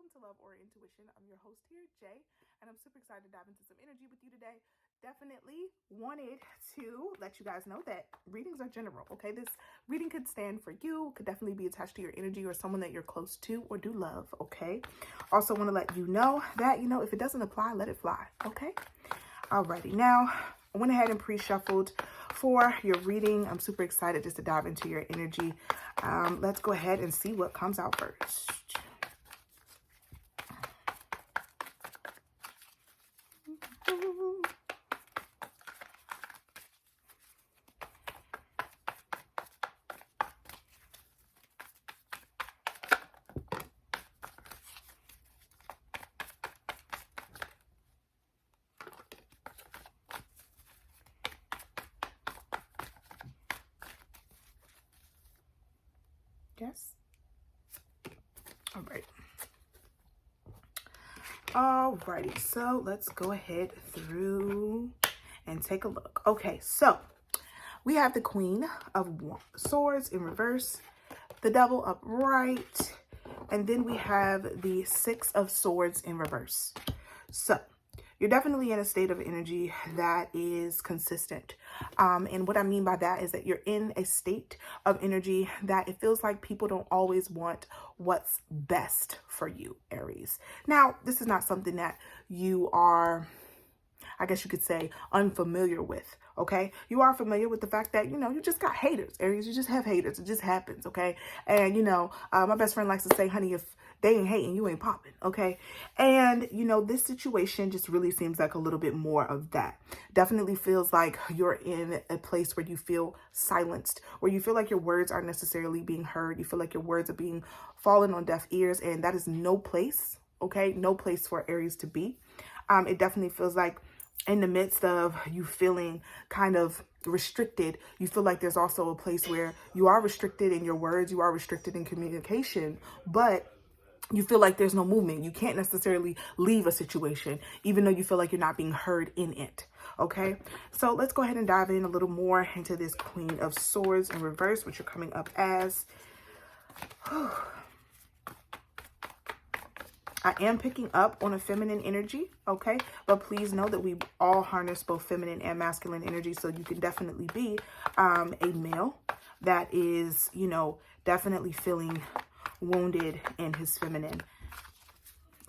welcome to Love or Intuition. I'm your host here, Jay, and I'm super excited to dive into some energy with you today. Definitely wanted to let you guys know that readings are general, okay? This reading could stand for you, could definitely be attached to your energy or someone that you're close to or do love, okay? Also want to let you know that, if it doesn't apply, let it fly, okay? Alrighty, now I went ahead and pre-shuffled for your reading. I'm super excited just to dive into your energy. Let's go ahead and see what comes out first. Yes. All right. Alrighty, so let's go ahead through and take a look. Okay, so we have the Queen of Swords in reverse, the Devil upright, and then we have the Six of Swords in reverse. So you're definitely in a state of energy that is consistent. And what I mean by that is that you're in a state of energy that it feels like people don't always want what's best for you, Aries. Now, this is not something that you are, I guess you could say, unfamiliar with, okay? You are familiar with the fact that, you just got haters, Aries. You just have haters. It just happens, okay? And, my best friend likes to say, honey, if they ain't hating, you ain't popping, okay? And, this situation just really seems like a little bit more of that. Definitely feels like you're in a place where you feel silenced, where you feel like your words aren't necessarily being heard. You feel like your words are being fallen on deaf ears, and that is no place, okay? No place for Aries to be. It definitely feels like in the midst of you feeling kind of restricted, you feel like there's also a place where you are restricted in your words, you are restricted in communication, but you feel like there's no movement. You can't necessarily leave a situation, even though you feel like you're not being heard in it. Okay, so let's go ahead and dive in a little more into this Queen of Swords in reverse, which you're coming up as. I am picking up on a feminine energy, okay? But please know that we all harness both feminine and masculine energy, so you can definitely be a male that is, definitely feeling wounded in his feminine,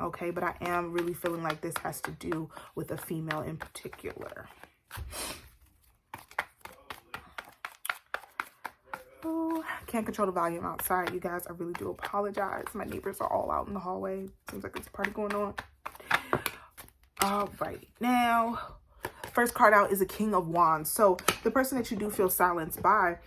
okay? But I am really feeling like this has to do with a female in particular. Oh, can't control the volume outside, you guys. I really do apologize. My neighbors are all out in the hallway. Seems like there's a party going on. All right, now first card out is a King of Wands. So the person that you do feel silenced by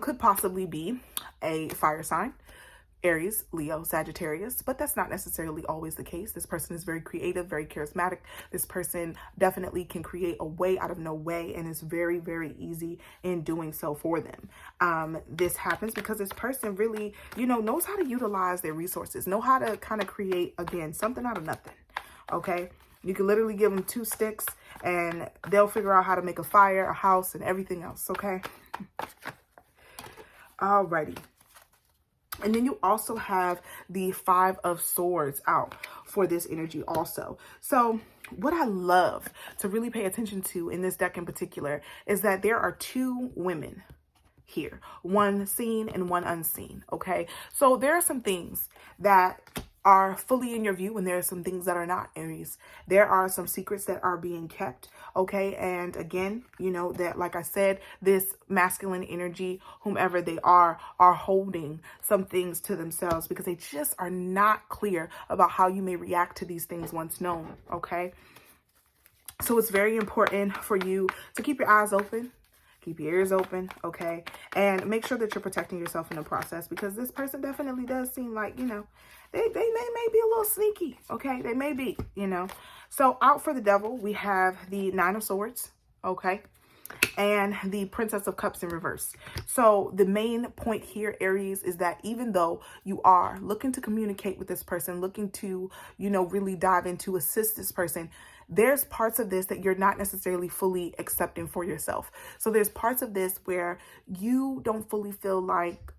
could possibly be a fire sign, Aries, Leo, Sagittarius, but that's not necessarily always the case. This person is very creative, very charismatic. This person definitely can create a way out of no way, and it's very, very easy in doing so for them. This happens because this person really, knows how to utilize their resources, know how to kind of create, again, something out of nothing, okay? You can literally give them 2 sticks and they'll figure out how to make a fire, a house, and everything else, okay? Alrighty. And then you also have the Five of Swords out for this energy also. So what I love to really pay attention to in this deck in particular is that there are 2 women here, one seen and one unseen, okay? So there are some things that are fully in your view, and there are some things that are not, Aries. There are some secrets that are being kept, okay? And again, that, like I said, this masculine energy, whomever they are holding some things to themselves because they just are not clear about how you may react to these things once known, okay? So it's very important for you to keep your eyes open, keep your ears open, okay? And make sure that you're protecting yourself in the process, because this person definitely does seem like, they may be a little sneaky, okay? They may be, So out for the Devil, we have the Nine of Swords, okay? And the Princess of Cups in reverse. So the main point here, Aries, is that even though you are looking to communicate with this person, looking to, really dive into assist this person, there's parts of this that you're not necessarily fully accepting for yourself. So there's parts of this where you don't fully feel like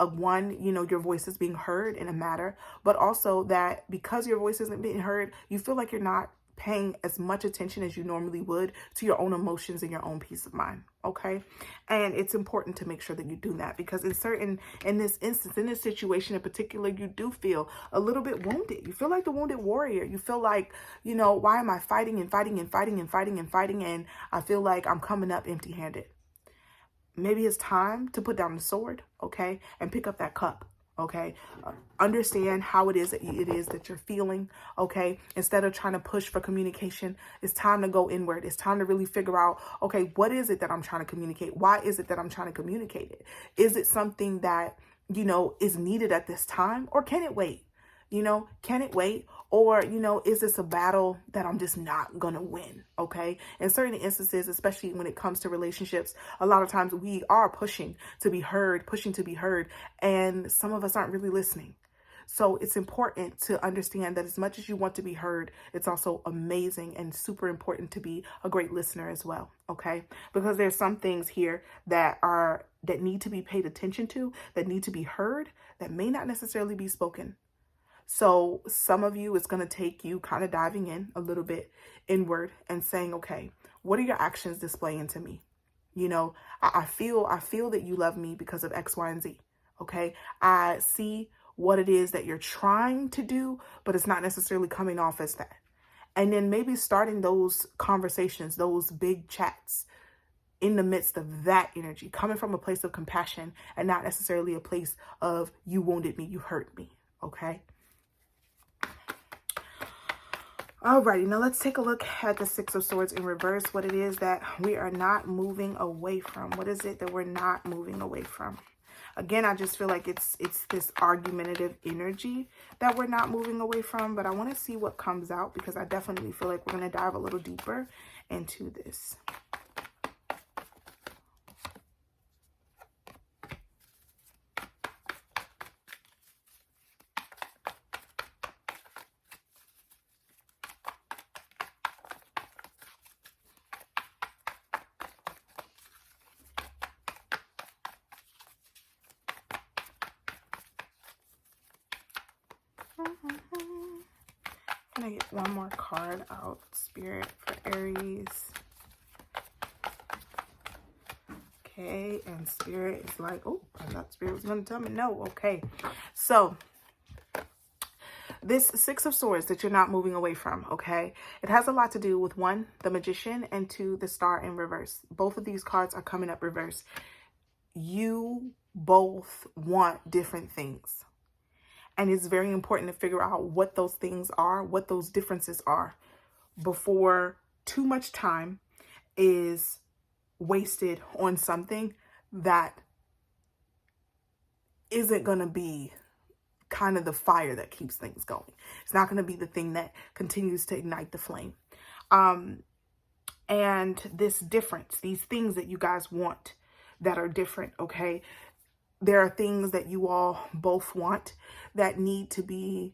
one, you know, your voice is being heard in a matter, but also that because your voice isn't being heard, you feel like you're not paying as much attention as you normally would to your own emotions and your own peace of mind. Okay. And it's important to make sure that you do that, because in this instance, in this situation in particular, you do feel a little bit wounded. You feel like the wounded warrior. You feel like, you know, why am I fighting and fighting and fighting and fighting and fighting? And I feel like I'm coming up empty handed. Maybe it's time to put down the sword, okay, and pick up that cup, okay? Understand how it is that you're feeling, okay? Instead of trying to push for communication, it's time to go inward. It's time to really figure out, okay, what is it that I'm trying to communicate? Why is it that I'm trying to communicate it? Is it something that, you know, is needed at this time, or can it wait? You know, can it wait? Or, you know, is this a battle that I'm just not going to win? Okay. In certain instances, especially when it comes to relationships, a lot of times we are pushing to be heard, and some of us aren't really listening. So it's important to understand that as much as you want to be heard, it's also amazing and super important to be a great listener as well. Okay. Because there's some things here that need to be paid attention to, that need to be heard, that may not necessarily be spoken. So some of you, it's going to take you kind of diving in a little bit inward and saying, okay, what are your actions displaying to me? You know, I feel that you love me because of X, Y, and Z. Okay. I see what it is that you're trying to do, but it's not necessarily coming off as that. And then maybe starting those conversations, those big chats in the midst of that energy, coming from a place of compassion and not necessarily a place of you wounded me, you hurt me. Okay. Alrighty, now let's take a look at the Six of Swords in reverse, what it is that we are not moving away from. What is it that we're not moving away from? Again, I just feel like it's this argumentative energy that we're not moving away from, but I want to see what comes out, because I definitely feel like we're going to dive a little deeper into this. I'm going to get one more card out, Spirit, for Aries. Okay, and Spirit is like, oh, I thought Spirit was going to tell me no. Okay, so this Six of Swords that you're not moving away from, okay, it has a lot to do with, one, the Magician, and two, the Star in reverse. Both of these cards are coming up reverse. You both want different things. And it's very important to figure out what those things are, what those differences are, before too much time is wasted on something that isn't going to be kind of the fire that keeps things going. It's not going to be the thing that continues to ignite the flame. And this difference, these things that you guys want that are different, okay? There are things that you all both want that need to be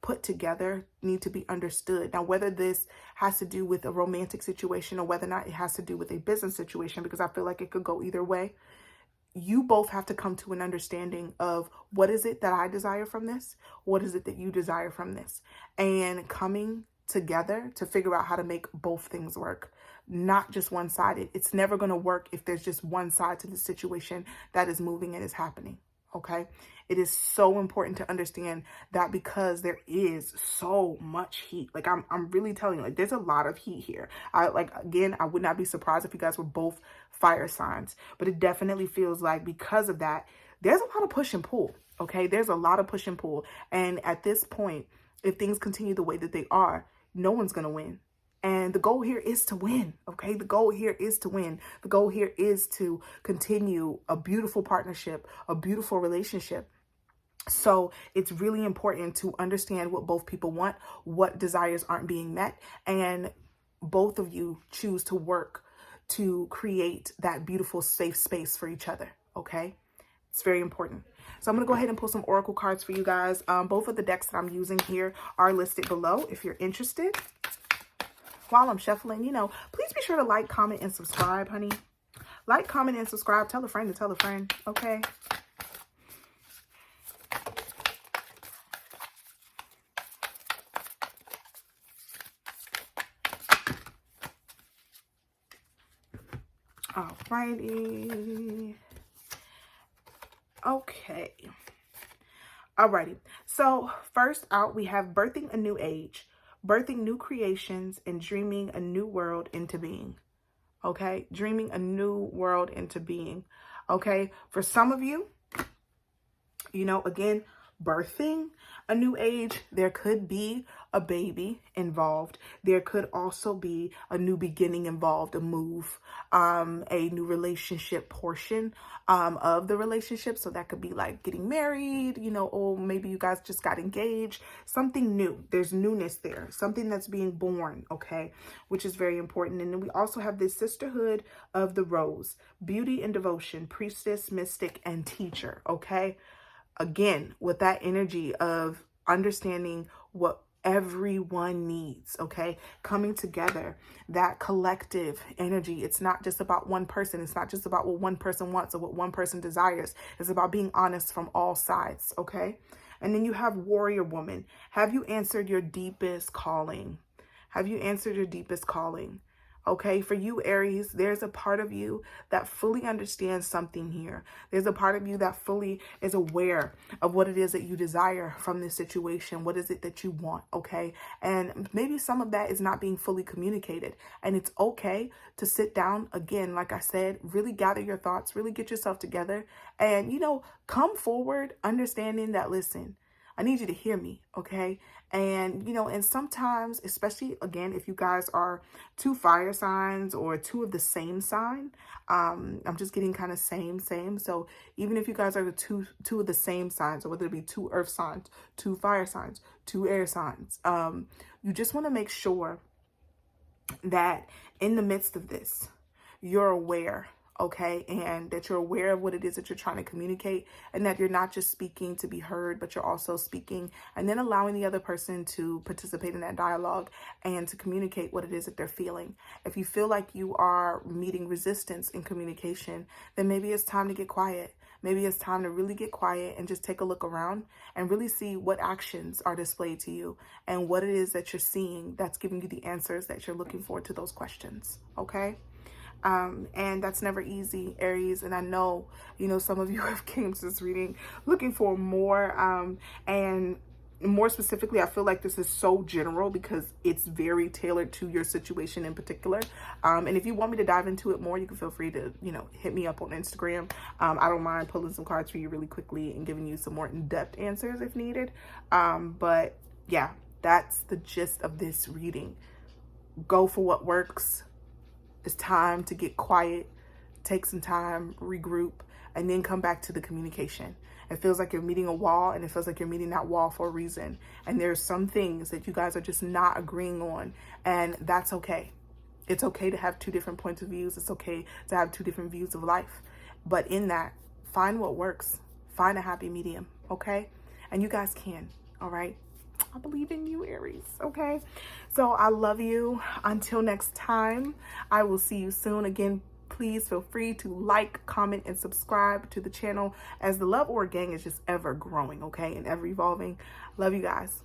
put together, need to be understood. Now, whether this has to do with a romantic situation or whether or not it has to do with a business situation, because I feel like it could go either way, you both have to come to an understanding of what is it that I desire from this? What is it that you desire from this? And coming together to figure out how to make both things work, not just one-sided. It's never going to work if there's just one side to the situation that is moving and is happening. Okay. It is so important to understand that, because there is so much heat. Like I'm really telling you, like, there's a lot of heat here. I would not be surprised if you guys were both fire signs, but it definitely feels like because of that, there's a lot of push and pull. Okay. There's a lot of push and pull. And at this point, if things continue the way that they are, no one's going to win. And the goal here is to win, okay? The goal here is to win. The goal here is to continue a beautiful partnership, a beautiful relationship. So it's really important to understand what both people want, what desires aren't being met, and both of you choose to work to create that beautiful, safe space for each other, okay? It's very important. So I'm going to go ahead and pull some oracle cards for you guys. Both of the decks that I'm using here are listed below if you're interested. While I'm shuffling, you know, please be sure to like, comment, and subscribe, honey. Like, comment, and subscribe. Tell a friend to tell a friend, okay? Alrighty. Okay. Alrighty. So first out, we have birthing a new age, birthing new creations, and dreaming a new world into being. Okay. Dreaming a new world into being. Okay. For some of you, you know, again, birthing a new age, there could be a baby involved. There could also be a new beginning involved, a move, a new relationship portion of the relationship. So that could be like getting married, you know, or maybe you guys just got engaged, something new. There's newness there, something that's being born, okay, which is very important. And then we also have this sisterhood of the rose, beauty and devotion, priestess, mystic, and teacher, okay? Again, with that energy of understanding what everyone needs, okay? Coming together, that collective energy. It's not just about one person. It's not just about what one person wants or what one person desires. It's about being honest from all sides, okay? And then you have warrior woman. Have you answered your deepest calling? Have you answered your deepest calling? Okay, for you, Aries, there's a part of you that fully understands something here. There's a part of you that fully is aware of what it is that you desire from this situation. What is it that you want, okay? And maybe some of that is not being fully communicated. And it's okay to sit down, again, like I said, really gather your thoughts, really get yourself together. And, you know, come forward understanding that, listen, I need you to hear me, okay? And, you know, and sometimes, especially, again, if you guys are two fire signs or two of the same sign, I'm just getting kind of same. So even if you guys are the two of the same signs, or whether it be two earth signs, two fire signs, two air signs, you just want to make sure that in the midst of this, you're aware, okay, and that you're aware of what it is that you're trying to communicate, and that you're not just speaking to be heard, but you're also speaking and then allowing the other person to participate in that dialogue and to communicate what it is that they're feeling. If you feel like you are meeting resistance in communication, then maybe it's time to get quiet. Maybe it's time to really get quiet and just take a look around and really see what actions are displayed to you and what it is that you're seeing that's giving you the answers that you're looking for to those questions, okay? And that's never easy, Aries. And I know, you know, some of you have came to this reading looking for more, and more specifically, I feel like this is so general because it's very tailored to your situation in particular. And if you want me to dive into it more, you can feel free to, you know, hit me up on Instagram. I don't mind pulling some cards for you really quickly and giving you some more in-depth answers if needed. But yeah, that's the gist of this reading. Go for what works. It's time to get quiet, take some time, regroup, and then come back to the communication. It feels like you're meeting a wall, and it feels like you're meeting that wall for a reason. And there's some things that you guys are just not agreeing on, and that's okay. It's okay to have two different points of views. It's okay to have two different views of life. But in that, find what works. Find a happy medium, okay? And you guys can, all right? I believe in you, Aries, okay? So I love you. Until next time, I will see you soon. Again, please feel free to like, comment, and subscribe to the channel as the Love Aura gang is just ever growing, okay? And ever evolving. Love you guys.